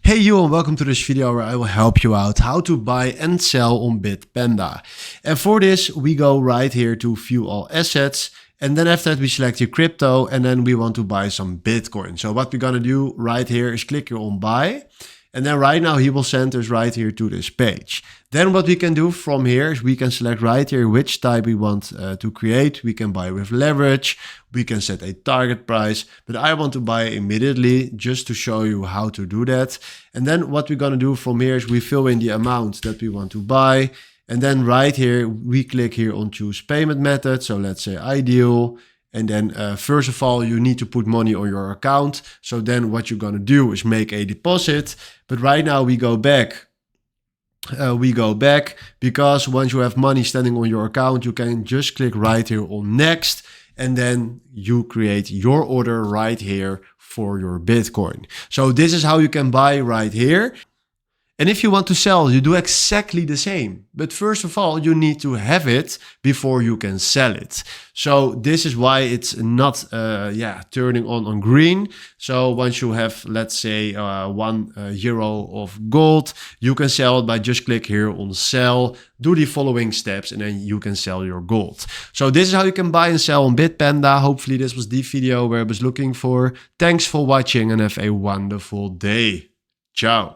Hey you, and welcome to this video where I will help you out how to buy and sell on Bitpanda. And for this we go right here to view all assets, and then after that we select your crypto, and then we want to buy some Bitcoin. So what we're gonna do right here is click here on buy, and then right now he will send us right here to this page. Then what we can do from here is we can select right here which type we want to create. We can buy with leverage, we can set a target price, but I want to buy immediately just to show you how to do that. And then what we're gonna do from here is we fill in the amount that we want to buy. And then right here, we click here on choose payment method. So let's say ideal. And then first of all, you need to put money on your account. So then what you're gonna do is make a deposit. But right now we go back. Because once you have money standing on your account, you can just click right here on next, and then you create your order right here for your Bitcoin. So this is how you can buy right here. And if you want to sell, you do exactly the same. But first of all, you need to have it before you can sell it. So this is why it's not turning on green. So once you have, let's say, €1 of gold, you can sell it by just click here on sell, do the following steps, and then you can sell your gold. So this is how you can buy and sell on Bitpanda. Hopefully this was the video where I was looking for. Thanks for watching and have a wonderful day. Ciao.